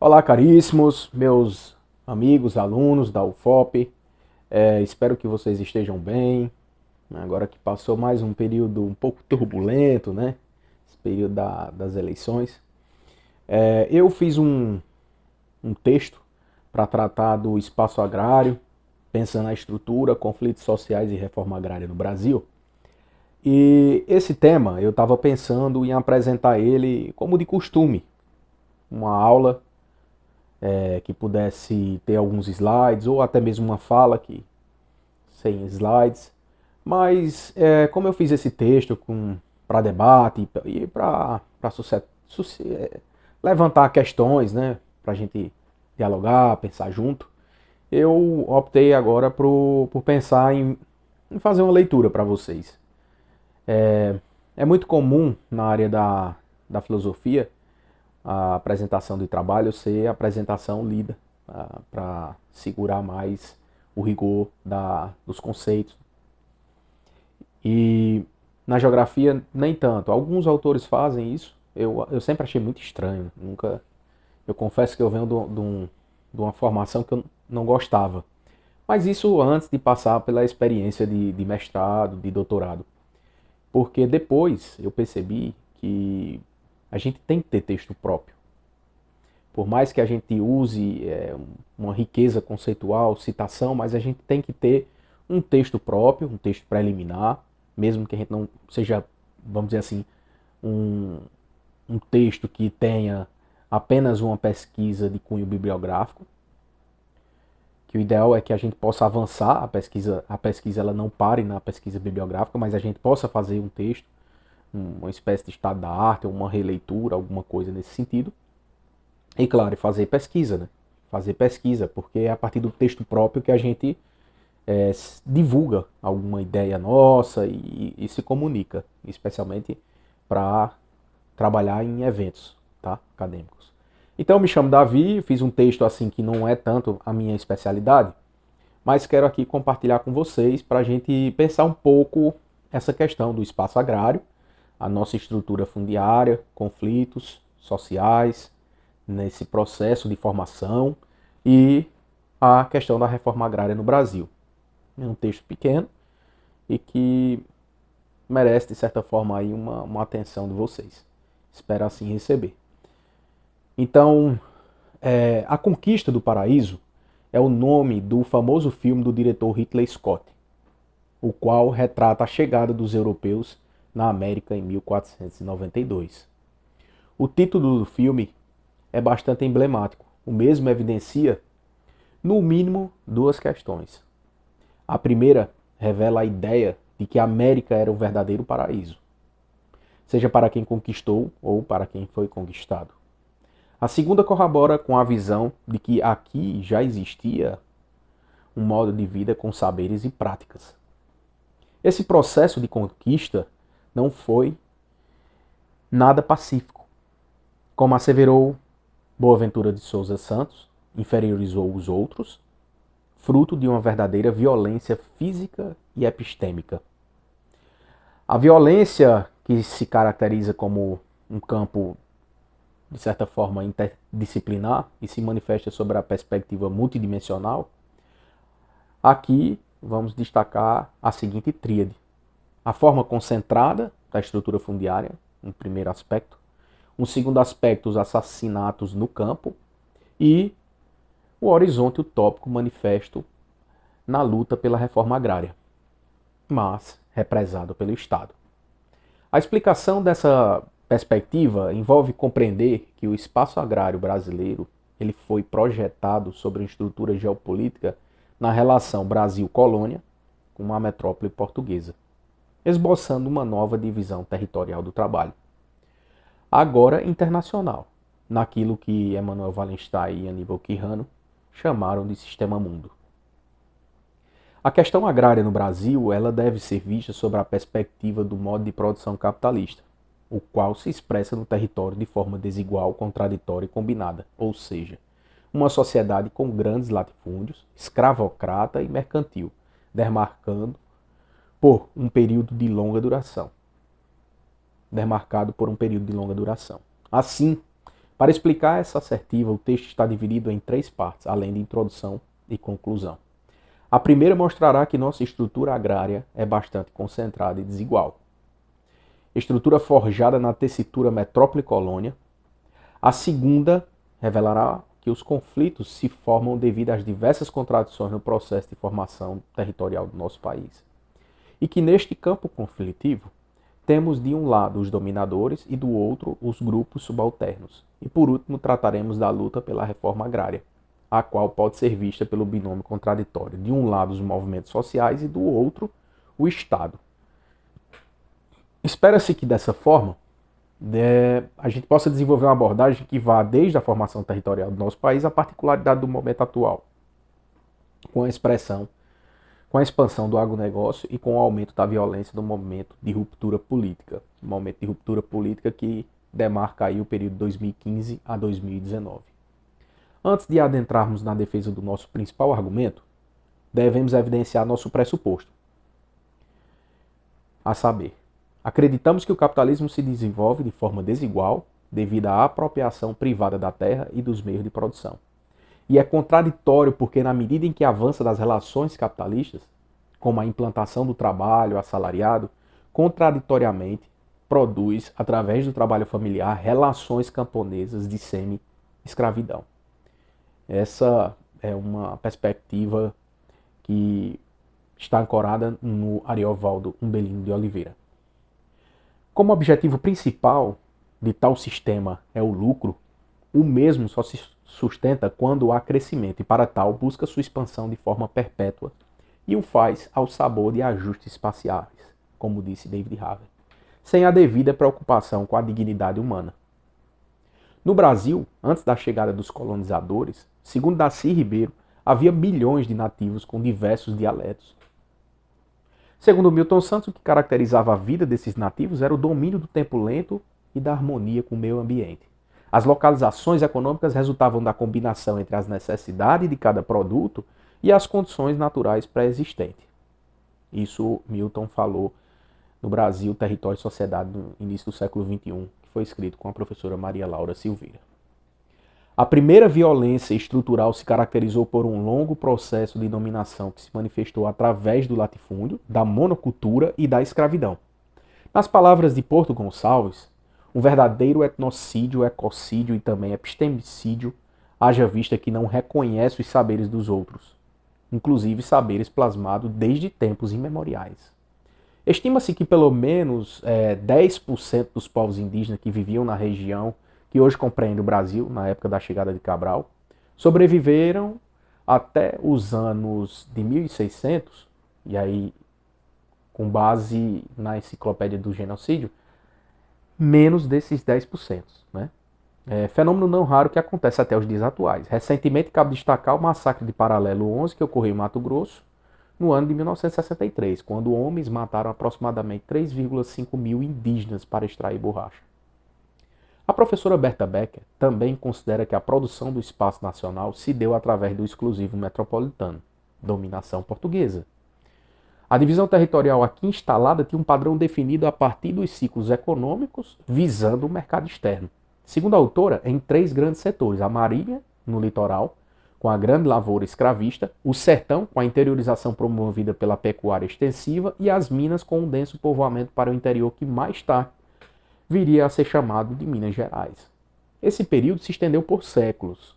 Olá, caríssimos, meus amigos, alunos da UFOP. Espero que vocês estejam bem. Agora que passou mais um período um pouco turbulento, né? Esse período das eleições. Eu fiz um texto para tratar do espaço agrário, pensando na estrutura, conflitos sociais e reforma agrária no Brasil. E esse tema eu estava pensando em apresentar ele como de costume, uma aula que pudesse ter alguns slides, ou até mesmo uma fala que sem slides. Mas como eu fiz esse texto para debate e para levantar questões, né, para a gente dialogar, pensar junto, eu optei agora por pensar em fazer uma leitura para vocês. É muito comum na área da filosofia a apresentação de trabalho ser a apresentação lida, para segurar mais o rigor dos conceitos. E na geografia, nem tanto. Alguns autores fazem isso. Eu sempre achei muito estranho. Nunca, eu confesso que eu venho de uma formação que eu não gostava. Mas isso antes de passar pela experiência de mestrado, de doutorado. Porque depois eu percebi que a gente tem que ter texto próprio. Por mais que a gente use uma riqueza conceitual, citação, mas a gente tem que ter um texto próprio, um texto preliminar, mesmo que a gente não seja, vamos dizer assim, um, um texto que tenha apenas uma pesquisa de cunho bibliográfico, que o ideal é que a gente possa avançar a pesquisa ela não pare na pesquisa bibliográfica, mas a gente possa fazer um texto, uma espécie de estado da arte, ou uma releitura, alguma coisa nesse sentido. E claro, fazer pesquisa, né? Fazer pesquisa, porque é a partir do texto próprio que a gente divulga alguma ideia nossa e se comunica, especialmente para trabalhar em eventos, tá? Acadêmicos. Então eu me chamo Davi, fiz um texto assim que não é tanto a minha especialidade, mas quero aqui compartilhar com vocês para a gente pensar um pouco essa questão do espaço agrário, a nossa estrutura fundiária, conflitos sociais, nesse processo de formação e a questão da reforma agrária no Brasil. É um texto pequeno e que merece, de certa forma, aí uma atenção de vocês. Espero assim receber. Então, A Conquista do Paraíso é o nome do famoso filme do diretor Ridley Scott, o qual retrata a chegada dos europeus na América em 1492. O título do filme é bastante emblemático. O mesmo evidencia, no mínimo, duas questões. A primeira revela a ideia de que a América era o verdadeiro paraíso, seja para quem conquistou ou para quem foi conquistado. A segunda corrobora com a visão de que aqui já existia um modo de vida com saberes e práticas. Esse processo de conquista não foi nada pacífico. Como asseverou Boaventura de Souza Santos, inferiorizou os outros, fruto de uma verdadeira violência física e epistêmica. A violência, que se caracteriza como um campo, de certa forma, interdisciplinar e se manifesta sobre a perspectiva multidimensional, aqui vamos destacar a seguinte tríade. A forma concentrada da estrutura fundiária, um primeiro aspecto. Um segundo aspecto, os assassinatos no campo. E o horizonte utópico manifesto na luta pela reforma agrária, mas represado pelo Estado. A explicação dessa perspectiva envolve compreender que o espaço agrário brasileiro ele foi projetado sobre uma estrutura geopolítica na relação Brasil-colônia com a metrópole portuguesa, esboçando uma nova divisão territorial do trabalho, agora internacional, naquilo que Emmanuel Wallenstein e Aníbal Quijano chamaram de Sistema Mundo. A questão agrária no Brasil ela deve ser vista sob a perspectiva do modo de produção capitalista, o qual se expressa no território de forma desigual, contraditória e combinada, ou seja, uma sociedade com grandes latifúndios, escravocrata e mercantil, demarcando por um período de longa duração. Demarcado por um período de longa duração. Assim, Para explicar essa assertiva, o texto está dividido em 3 partes, além de introdução e conclusão. A primeira mostrará que nossa estrutura agrária é bastante concentrada e desigual. Estrutura forjada na tessitura metrópole-colônia. A segunda revelará que os conflitos se formam devido às diversas contradições no processo de formação territorial do nosso país. E que neste campo conflitivo, temos de um lado os dominadores e do outro os grupos subalternos. E por último, trataremos da luta pela reforma agrária, a qual pode ser vista pelo binômio contraditório. De um lado, os movimentos sociais e do outro, o Estado. Espera-se que dessa forma, a gente possa desenvolver uma abordagem que vá desde a formação territorial do nosso país à particularidade do momento atual, com a expansão do agronegócio e com o aumento da violência no momento de ruptura política. Um momento de ruptura política que demarca aí o período de 2015 a 2019. Antes de adentrarmos na defesa do nosso principal argumento, devemos evidenciar nosso pressuposto. A saber, acreditamos que o capitalismo se desenvolve de forma desigual devido à apropriação privada da terra e dos meios de produção. E é contraditório porque, na medida em que avança das relações capitalistas, como a implantação do trabalho assalariado, contraditoriamente produz, através do trabalho familiar, relações camponesas de semi-escravidão. Essa é uma perspectiva que está ancorada no Ariovaldo Umbelino de Oliveira. Como objetivo principal de tal sistema é o lucro, o mesmo só se sustenta quando há crescimento e, para tal, busca sua expansão de forma perpétua e o faz ao sabor de ajustes espaciais, como disse David Harvey, sem a devida preocupação com a dignidade humana. No Brasil, antes da chegada dos colonizadores, segundo Darcy Ribeiro, havia milhões de nativos com diversos dialetos. Segundo Milton Santos, o que caracterizava a vida desses nativos era o domínio do tempo lento e da harmonia com o meio ambiente. As localizações econômicas resultavam da combinação entre as necessidades de cada produto e as condições naturais pré-existentes. Isso Milton falou no Brasil, Território e Sociedade, no início do século XXI, que foi escrito com a professora Maria Laura Silveira. A primeira violência estrutural se caracterizou por um longo processo de dominação que se manifestou através do latifúndio, da monocultura e da escravidão. Nas palavras de Porto Gonçalves, um verdadeiro etnocídio, ecocídio e também epistemicídio, haja vista que não reconhece os saberes dos outros, inclusive saberes plasmados desde tempos imemoriais. Estima-se que pelo menos 10% dos povos indígenas que viviam na região que hoje compreende o Brasil, na época da chegada de Cabral, sobreviveram até os anos de 1600, e aí, com base na enciclopédia do genocídio, menos desses 10%. Né? Fenômeno não raro que acontece até os dias atuais. Recentemente, cabe destacar o massacre de Paralelo 11, que ocorreu em Mato Grosso, no ano de 1963, quando homens mataram aproximadamente 3,5 mil indígenas para extrair borracha. A professora Berta Becker também considera que a produção do espaço nacional se deu através do exclusivo metropolitano, dominação portuguesa. A divisão territorial aqui instalada tinha um padrão definido a partir dos ciclos econômicos visando o mercado externo. Segundo a autora, em 3 grandes setores: a marinha, no litoral, com a grande lavoura escravista, o sertão, com a interiorização promovida pela pecuária extensiva, e as minas, com um denso povoamento para o interior que mais tarde viria a ser chamado de Minas Gerais. Esse período se estendeu por séculos.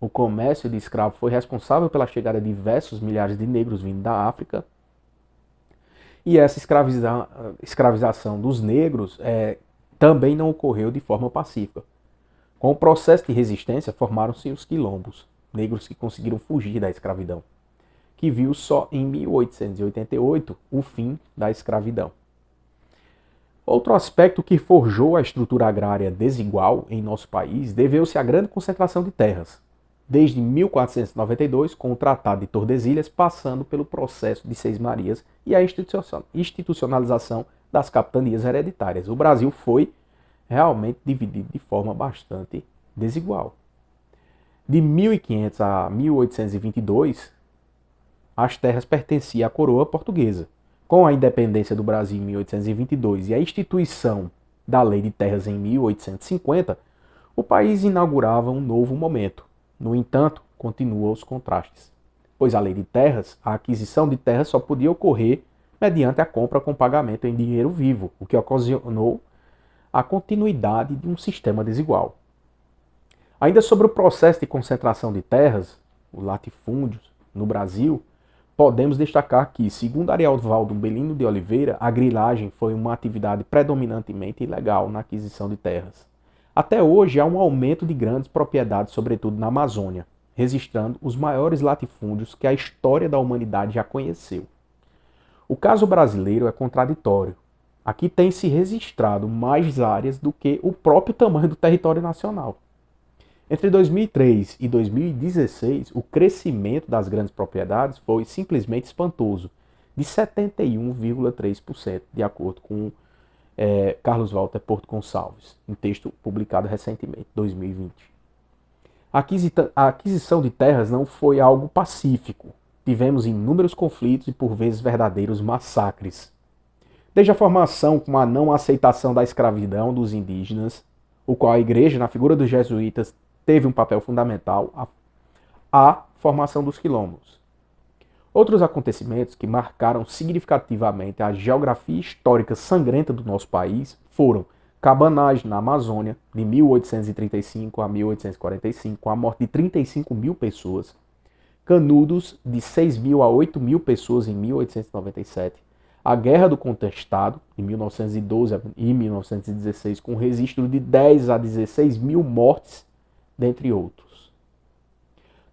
O comércio de escravos foi responsável pela chegada de diversos milhares de negros vindo da África, e essa escravização dos negros também não ocorreu de forma pacífica. Com o processo de resistência, formaram-se os quilombos, negros que conseguiram fugir da escravidão, que viu só em 1888 o fim da escravidão. Outro aspecto que forjou a estrutura agrária desigual em nosso país deveu-se à grande concentração de terras, desde 1492, com o Tratado de Tordesilhas, passando pelo processo de Seis Marias e a institucionalização das capitanias hereditárias. O Brasil foi realmente dividido de forma bastante desigual. De 1500 a 1822, as terras pertenciam à coroa portuguesa. Com a independência do Brasil em 1822 e a instituição da Lei de Terras em 1850, O país inaugurava um novo momento. No entanto, continuam os contrastes, pois a lei de terras, a aquisição de terras só podia ocorrer mediante a compra com pagamento em dinheiro vivo, o que ocasionou a continuidade de um sistema desigual. Ainda sobre o processo de concentração de terras, os latifúndios, no Brasil, podemos destacar que, segundo Arialvaldo Belino de Oliveira, a grilagem foi uma atividade predominantemente ilegal na aquisição de terras. Até hoje há um aumento de grandes propriedades, sobretudo na Amazônia, registrando os maiores latifúndios que a história da humanidade já conheceu. O caso brasileiro é contraditório. Aqui tem se registrado mais áreas do que o próprio tamanho do território nacional. Entre 2003 e 2016, o crescimento das grandes propriedades foi simplesmente espantoso, de 71,3%, de acordo com Carlos Walter Porto Gonçalves, em texto publicado recentemente, 2020. A aquisição de terras não foi algo pacífico. Tivemos inúmeros conflitos e, por vezes, verdadeiros massacres. Desde a formação com a não aceitação da escravidão dos indígenas, o qual a igreja, na figura dos jesuítas, teve um papel fundamental, a formação dos quilombos. Outros acontecimentos que marcaram significativamente a geografia histórica sangrenta do nosso país foram cabanagem na Amazônia, de 1835 a 1845, com a morte de 35 mil pessoas, Canudos, de 6 mil a 8 mil pessoas em 1897, a Guerra do Contestado, de 1912 e 1916, com registro de 10 a 16 mil mortes, dentre outros.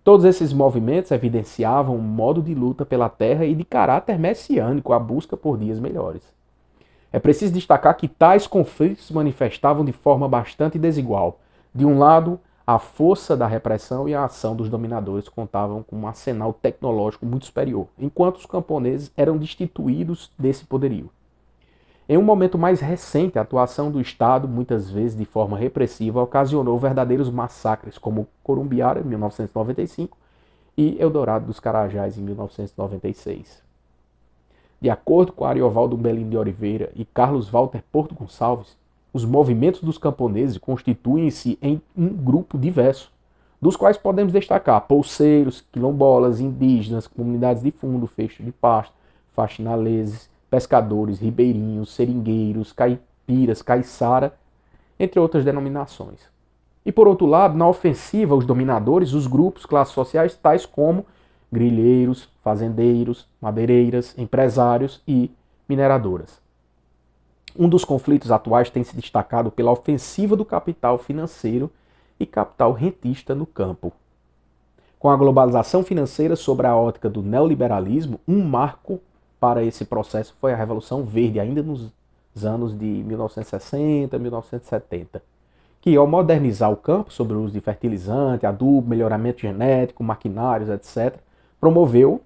Todos esses movimentos evidenciavam um modo de luta pela terra e de caráter messiânico, a busca por dias melhores. É preciso destacar que tais conflitos se manifestavam de forma bastante desigual. De um lado, a força da repressão e a ação dos dominadores contavam com um arsenal tecnológico muito superior, enquanto os camponeses eram destituídos desse poderio. Em um momento mais recente, a atuação do Estado, muitas vezes de forma repressiva, ocasionou verdadeiros massacres, como Corumbiara, em 1995, e Eldorado dos Carajás, em 1996. De acordo com Ariovaldo Belino de Oliveira e Carlos Walter Porto Gonçalves, os movimentos dos camponeses constituem-se em um grupo diverso, dos quais podemos destacar pouceiros, quilombolas, indígenas, comunidades de fundo, fecho de pasto, faxinaleses, pescadores, ribeirinhos, seringueiros, caipiras, caiçara, entre outras denominações. E por outro lado, na ofensiva aos dominadores, os grupos, classes sociais tais como grileiros, fazendeiros, madeireiras, empresários e mineradoras. Um dos conflitos atuais tem se destacado pela ofensiva do capital financeiro e capital rentista no campo. Com a globalização financeira sob a ótica do neoliberalismo, um marco para esse processo foi a Revolução Verde, ainda nos anos de 1960, 1970, que ao modernizar o campo sobre o uso de fertilizante, adubo, melhoramento genético, maquinários, etc., promoveu,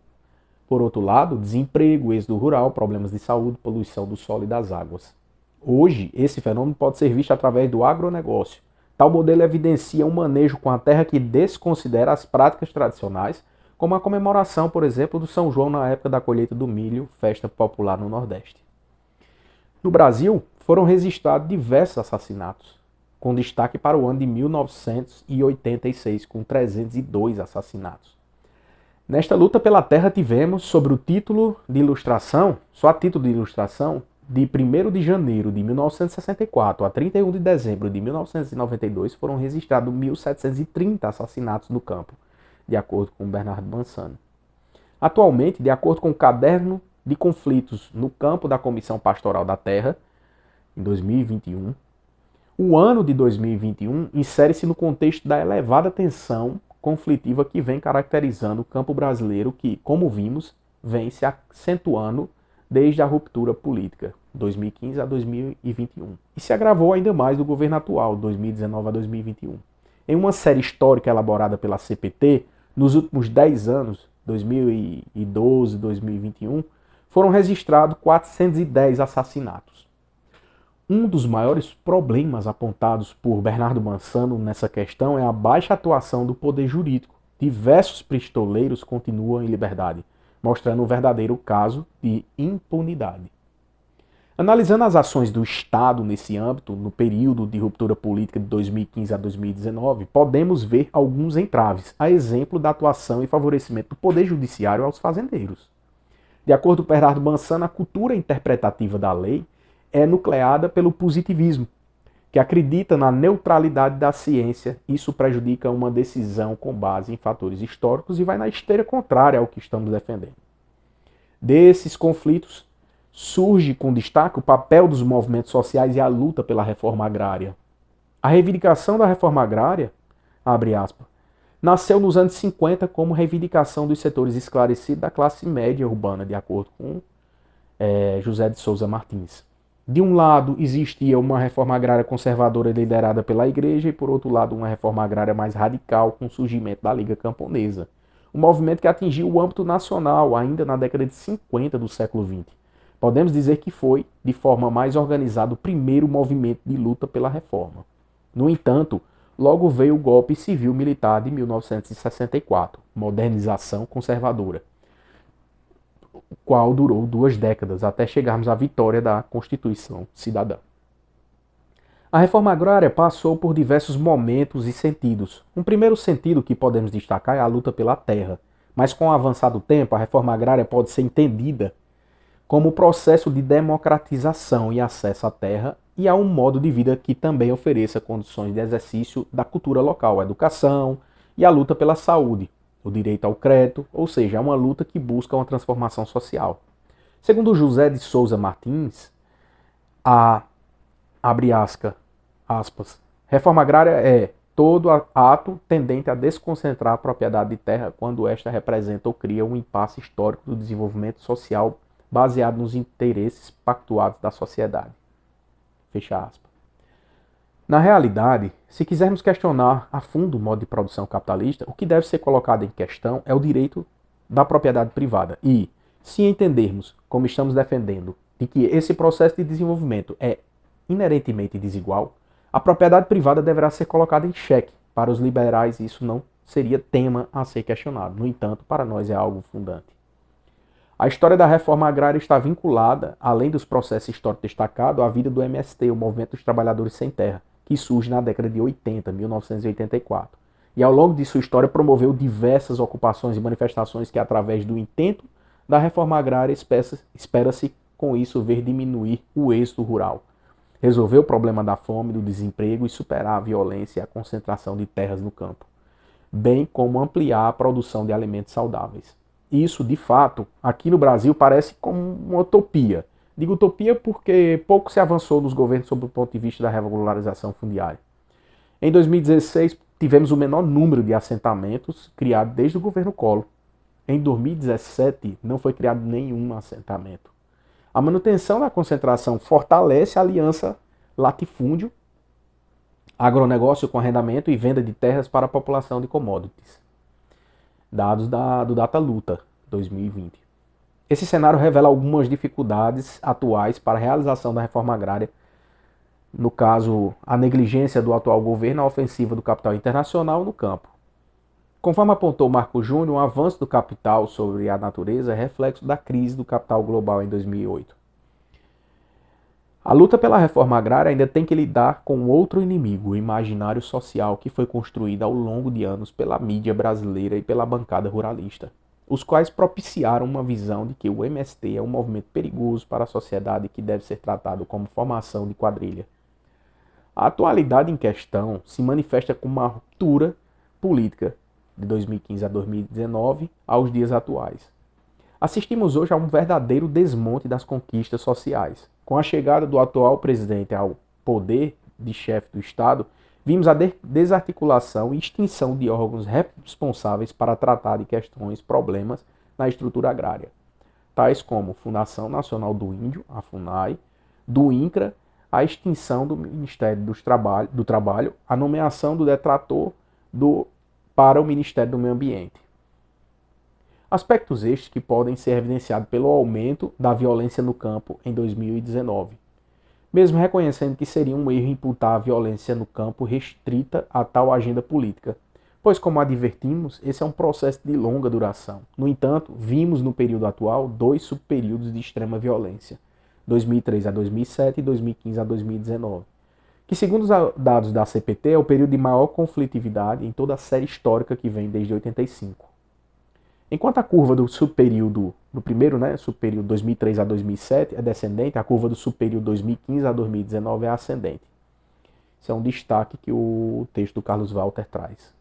por outro lado, desemprego, êxodo rural, problemas de saúde, poluição do solo e das águas. Hoje, esse fenômeno pode ser visto através do agronegócio. Tal modelo evidencia um manejo com a terra que desconsidera as práticas tradicionais, como a comemoração, por exemplo, do São João na época da colheita do milho, festa popular no Nordeste. No Brasil, foram registrados diversos assassinatos, com destaque para o ano de 1986, com 302 assassinatos. Nesta luta pela terra tivemos, sobre o título de ilustração, só a título de ilustração, de 1º de janeiro de 1964 a 31 de dezembro de 1992, foram registrados 1.730 assassinatos no campo, de acordo com Bernardo Mansano. Atualmente, de acordo com o Caderno de Conflitos no Campo da Comissão Pastoral da Terra, em 2021, o ano de 2021 insere-se no contexto da elevada tensão conflitiva que vem caracterizando o campo brasileiro que, como vimos, vem se acentuando desde a ruptura política, 2015 a 2021, e se agravou ainda mais do governo atual, 2019 a 2021. Em uma série histórica elaborada pela CPT, nos últimos 10 anos, 2012 e 2021, foram registrados 410 assassinatos. Um dos maiores problemas apontados por Bernardo Mansano nessa questão é a baixa atuação do poder jurídico. Diversos pistoleiros continuam em liberdade, mostrando um verdadeiro caso de impunidade. Analisando as ações do Estado nesse âmbito, no período de ruptura política de 2015 a 2019, podemos ver alguns entraves, a exemplo da atuação e favorecimento do Poder Judiciário aos fazendeiros. De acordo com Bernardo Mansana, a cultura interpretativa da lei é nucleada pelo positivismo, que acredita na neutralidade da ciência. Isso prejudica uma decisão com base em fatores históricos e vai na esteira contrária ao que estamos defendendo. Desses conflitos, surge com destaque o papel dos movimentos sociais e a luta pela reforma agrária. A reivindicação da reforma agrária, abre aspas, nasceu nos anos 50 como reivindicação dos setores esclarecidos da classe média urbana, de acordo com José de Souza Martins. De um lado, existia uma reforma agrária conservadora liderada pela igreja e, por outro lado, uma reforma agrária mais radical com o surgimento da Liga Camponesa. Um movimento que atingiu o âmbito nacional ainda na década de 50 do século XX. Podemos dizer que foi, de forma mais organizada, o primeiro movimento de luta pela reforma. No entanto, logo veio o golpe civil-militar de 1964, modernização conservadora, o qual durou 2 décadas, até chegarmos à vitória da Constituição Cidadã. A reforma agrária passou por diversos momentos e sentidos. Um primeiro sentido que podemos destacar é a luta pela terra, mas com o avançar do tempo, a reforma agrária pode ser entendida como processo de democratização e acesso à terra e a um modo de vida que também ofereça condições de exercício da cultura local, a educação e a luta pela saúde, o direito ao crédito, ou seja, é uma luta que busca uma transformação social. Segundo José de Souza Martins, abre aspas, reforma agrária é todo ato tendente a desconcentrar a propriedade de terra quando esta representa ou cria um impasse histórico do desenvolvimento social baseado nos interesses pactuados da sociedade. Fecha aspas. Na realidade, se quisermos questionar a fundo o modo de produção capitalista, o que deve ser colocado em questão é o direito da propriedade privada. E, se entendermos, como estamos defendendo, de que esse processo de desenvolvimento é inerentemente desigual, a propriedade privada deverá ser colocada em xeque. Para os liberais, isso não seria tema a ser questionado. No entanto, para nós é algo fundante. A história da reforma agrária está vinculada, além dos processos históricos destacados, à vida do MST, o Movimento dos Trabalhadores Sem Terra, que surge na década de 80, 1984. E ao longo de sua história promoveu diversas ocupações e manifestações que, através do intento da reforma agrária, espera-se com isso ver diminuir o êxito rural, resolver o problema da fome, do desemprego e superar a violência e a concentração de terras no campo, bem como ampliar a produção de alimentos saudáveis. Isso, de fato, aqui no Brasil parece como uma utopia. Digo utopia porque pouco se avançou nos governos sob o ponto de vista da regularização fundiária. Em 2016, tivemos o menor número de assentamentos criado desde o governo Collor. Em 2017, não foi criado nenhum assentamento. A manutenção da concentração fortalece a aliança latifúndio, agronegócio com arrendamento e venda de terras para a população de commodities. Dados do Data Luta 2020. Esse cenário revela algumas dificuldades atuais para a realização da reforma agrária, no caso, a negligência do atual governo, a ofensiva do capital internacional no campo. Conforme apontou Marco Júnior, o avanço do capital sobre a natureza é reflexo da crise do capital global em 2008. A luta pela reforma agrária ainda tem que lidar com outro inimigo, o imaginário social que foi construído ao longo de anos pela mídia brasileira e pela bancada ruralista, os quais propiciaram uma visão de que o MST é um movimento perigoso para a sociedade que deve ser tratado como formação de quadrilha. A atualidade em questão se manifesta como uma ruptura política de 2015 a 2019 aos dias atuais. Assistimos hoje a um verdadeiro desmonte das conquistas sociais. Com a chegada do atual presidente ao poder de chefe do Estado, vimos a desarticulação e extinção de órgãos responsáveis para tratar de questões, problemas na estrutura agrária, tais como Fundação Nacional do Índio, a FUNAI, do INCRA, a extinção do Ministério do Trabalho, a nomeação do detrator para o Ministério do Meio Ambiente. Aspectos estes que podem ser evidenciados pelo aumento da violência no campo em 2019. Mesmo reconhecendo que seria um erro imputar a violência no campo restrita a tal agenda política, pois, como advertimos, esse é um processo de longa duração. No entanto, vimos no período atual 2 subperíodos de extrema violência. 2003 a 2007 e 2015 a 2019, que segundo os dados da CPT é o período de maior conflitividade em toda a série histórica que vem desde 85. Enquanto a curva do subperíodo, do primeiro subperíodo 2003 a 2007 é descendente, a curva do subperíodo 2015 a 2019 é ascendente. Isso é um destaque que o texto do Carlos Walter traz.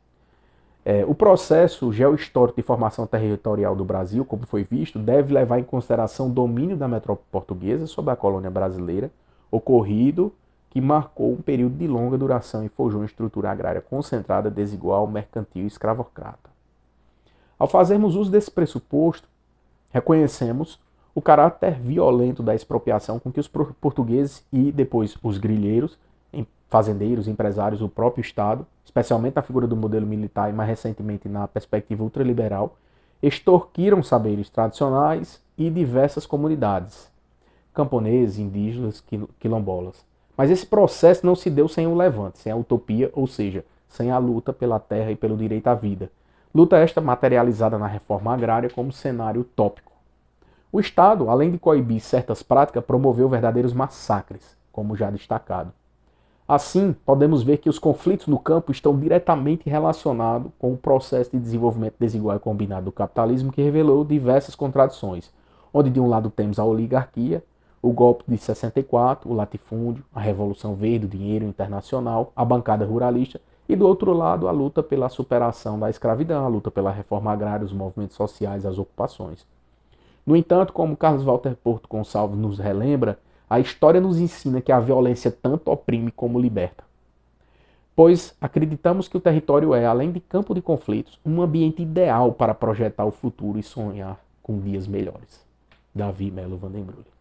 O processo geohistórico de formação territorial do Brasil, como foi visto, deve levar em consideração o domínio da metrópole portuguesa sobre a colônia brasileira, ocorrido que marcou um período de longa duração e forjou uma estrutura agrária concentrada, desigual, mercantil e escravocrata. Ao fazermos uso desse pressuposto, reconhecemos o caráter violento da expropriação com que os portugueses e depois os grilheiros, fazendeiros, empresários, o próprio Estado, especialmente na figura do modelo militar e mais recentemente na perspectiva ultraliberal, extorquiram saberes tradicionais e diversas comunidades, camponeses, indígenas, quilombolas. Mas esse processo não se deu sem o levante, sem a utopia, ou seja, sem a luta pela terra e pelo direito à vida. Luta esta materializada na reforma agrária como cenário utópico. O Estado, além de coibir certas práticas, promoveu verdadeiros massacres, como já destacado. Assim, podemos ver que os conflitos no campo estão diretamente relacionados com o processo de desenvolvimento desigual e combinado do capitalismo que revelou diversas contradições, onde de um lado temos a oligarquia, o golpe de 64, o latifúndio, a Revolução Verde, o dinheiro internacional, a bancada ruralista, e do outro lado a luta pela superação da escravidão, a luta pela reforma agrária, os movimentos sociais, as ocupações. No entanto, como Carlos Walter Porto Gonçalves nos relembra, a história nos ensina que a violência tanto oprime como liberta. Pois acreditamos que o território é, além de campo de conflitos, um ambiente ideal para projetar o futuro e sonhar com dias melhores. Davi Melo Vandenbrugh.